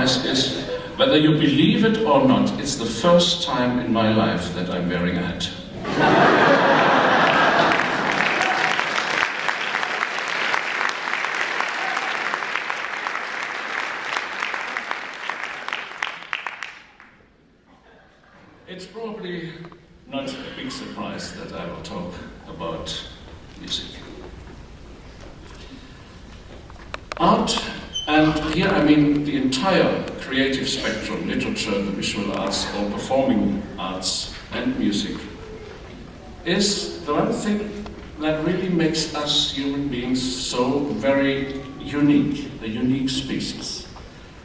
surprise is, whether you believe it or not, it's the first time in my life that I'm wearing a hat. It's probably not a big surprise that I will talk about music. Art, and here I mean the entire creative spectrum, literature, the visual arts, or performing arts and music, is the one thing that really makes us human beings so very unique, a unique species.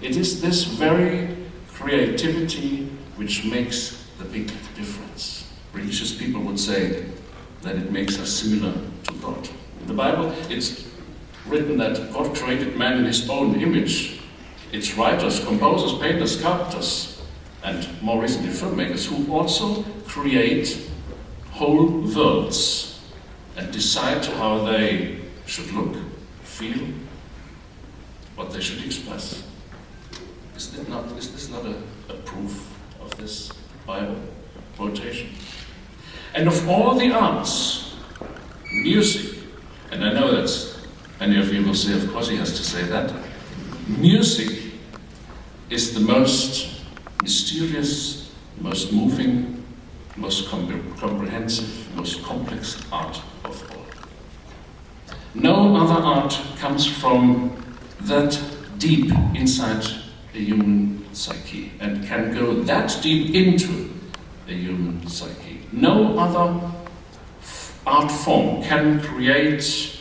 It is this very creativity which makes the big difference. Religious people would say that it makes us similar to God. In the Bible, it's written that God created man in his own image. It's writers, composers, painters, sculptors, and more recently filmmakers who also create whole worlds and decide how they should look, feel, what they should express. Is this not a proof of this Bible quotation? And of all the arts, music, and I know that many of you will say, of course he has to say that, music is the most mysterious, most moving, most comprehensive, most complex art of all. No other art comes from that deep inside a human psyche and can go that deep into a human psyche. No other art form can create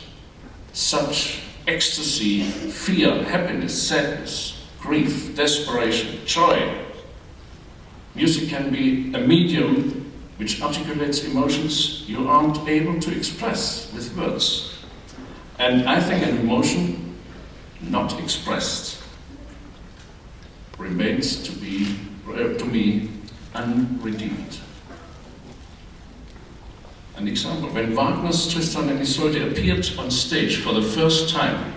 such ecstasy, fear, happiness, sadness, grief, desperation, joy. Music can be a medium which articulates emotions you aren't able to express with words. And I think an emotion not expressed remains to me unredeemed. An example, when Wagner's Tristan and Isolde appeared on stage for the first time,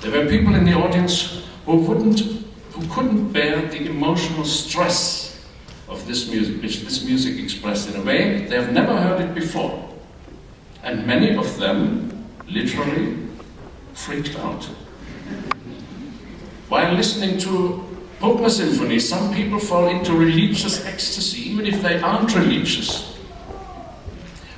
there were people in the audience who couldn't bear the emotional stress of this music, which this music expressed in a way they have never heard it before. And many of them literally freaked out. While listening to Bruckner Symphony, some people fall into religious ecstasy, even if they aren't religious.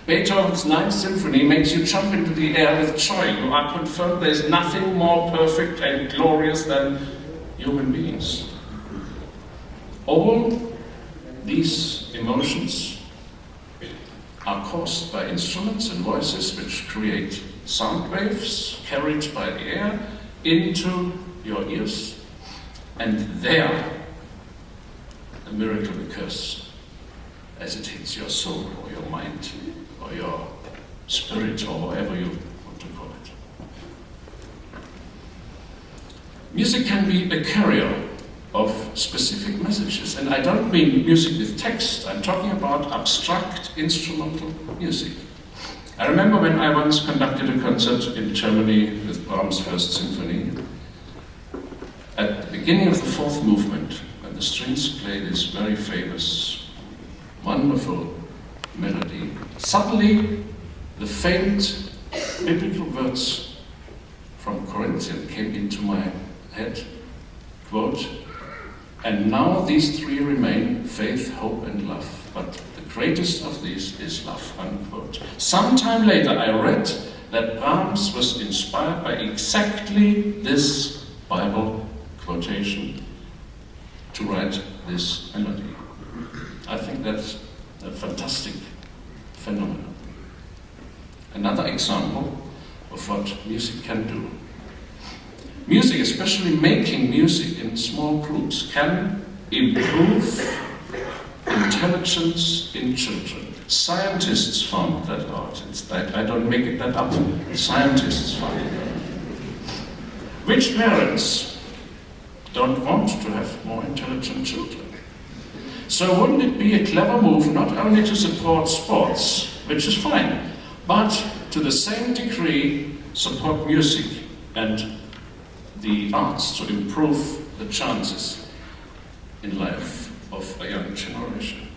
Beethoven's Ninth Symphony makes you jump into the air with joy. You are confirmed there is nothing more perfect and glorious than human beings. All these emotions are caused by instruments and voices which create sound waves carried by the air into your ears. And there, a miracle occurs as it hits your soul or your mind or your spirit or whatever you want to call it. Music can be a carrier of specific messages, and I don't mean music with text, I'm talking about abstract instrumental music. I remember when I once conducted a concert in Germany with Brahms' First Symphony. At the beginning of the fourth movement, when the strings play this very famous, wonderful melody, suddenly the faint biblical words from Corinthians came into my head, quote, "And now these three remain, faith, hope, and love. But the greatest of these is love," unquote. Sometime later I read that Brahms was inspired by exactly this Bible quotation to write this melody. I think that's a fantastic phenomenon. Another example of what music can do. Music, especially making music in small groups, can improve intelligence in children. Scientists found that out. I don't make that up. Scientists found it out. Which parents don't want to have more intelligent children? So wouldn't it be a clever move not only to support sports, which is fine, but to the same degree support music and the arts to improve the chances in life of a young generation.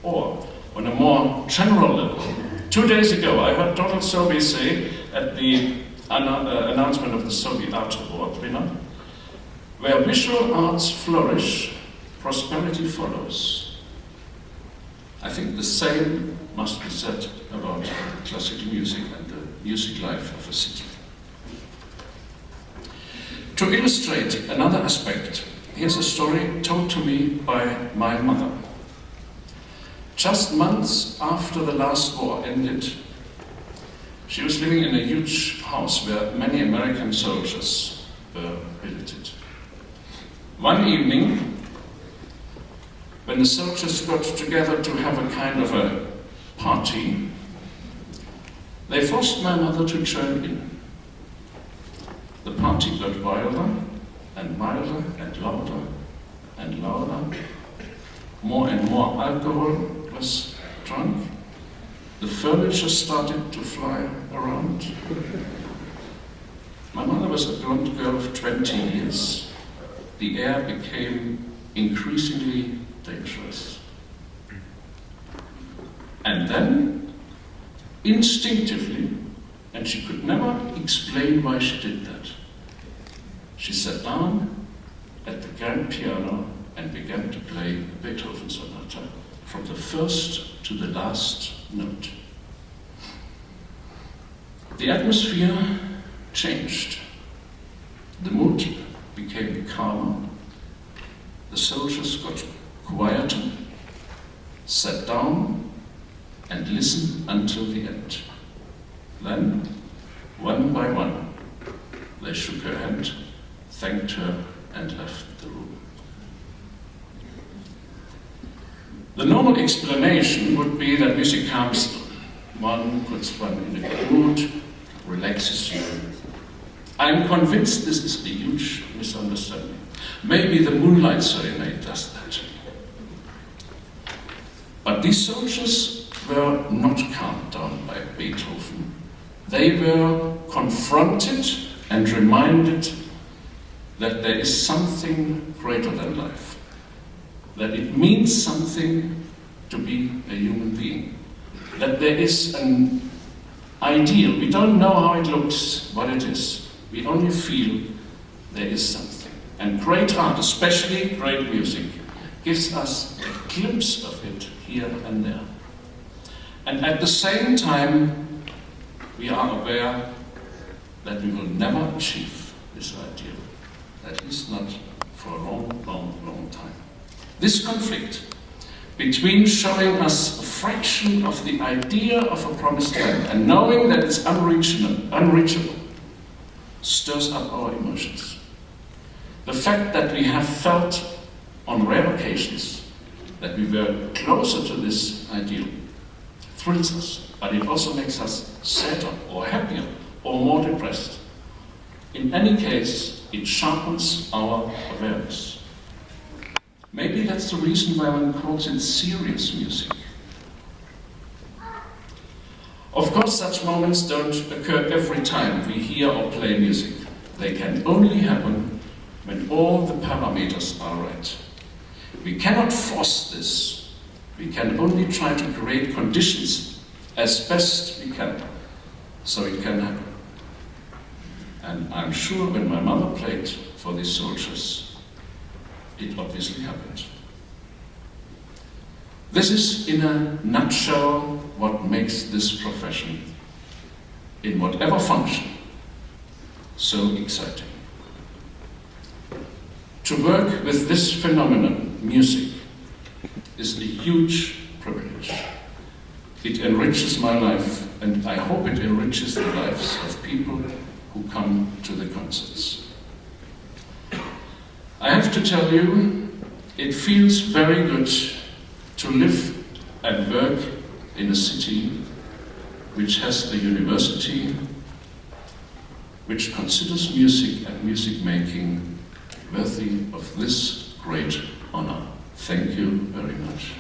Or, on a more general level, 2 days ago I heard Dalhousie say at the announcement of the Soviet Art Award winner, "Where visual arts flourish, prosperity follows." I think the same must be said about classical music and the music life of a city. To illustrate another aspect, here's a story told to me by my mother. Just months after the last war ended, she was living in a huge house where many American soldiers were billeted. One evening, when the soldiers got together to have a kind of a party, they forced my mother to join in. The party got wilder and milder and louder and louder. More and more alcohol was drunk. The furniture started to fly around. My mother was a blonde girl of 20 years. The air became increasingly dangerous. And then, instinctively, and she could never explain why she did that, she sat down at the grand piano and began to play a Beethoven sonata from the first to the last note. The atmosphere changed. The mood became calmer. The soldiers got quieter, sat down, and listened until the end. Then, one by one, they shook her hand, thanked her, and left the room. The normal explanation would be that music calms one, puts one in a good mood, relaxes you. I'm convinced this is a huge misunderstanding. Maybe the Moonlight Serenade does that. But these soldiers were not calmed down by Beethoven. They were confronted and reminded that there is something greater than life, that it means something to be a human being, that there is an ideal. We don't know how it looks, what it is. We only feel there is something. And great art, especially great music, gives us a glimpse of it here and there. And at the same time, we are aware that we will never achieve this ideal, at least not for a long time. This conflict between showing us a fraction of the idea of a promised land and knowing that it's unreachable stirs up our emotions. The fact that we have felt on rare occasions that we were closer to this ideal thrills us, but it also makes us sadder or happier or more depressed. In any case, it sharpens our awareness. Maybe that's the reason why one calls it serious music. Of course, such moments don't occur every time we hear or play music. They can only happen when all the parameters are right. We cannot force this. We can only try to create conditions as best we can so it can happen. And I'm sure when my mother played for these soldiers, it obviously happened. This is, in a nutshell, what makes this profession, in whatever function, so exciting. To work with this phenomenon, music, is a huge privilege. It enriches my life, and I hope it enriches the lives of people who come to the concerts. I have to tell you, it feels very good to live and work in a city which has a university which considers music and music making worthy of this great honor. Thank you very much.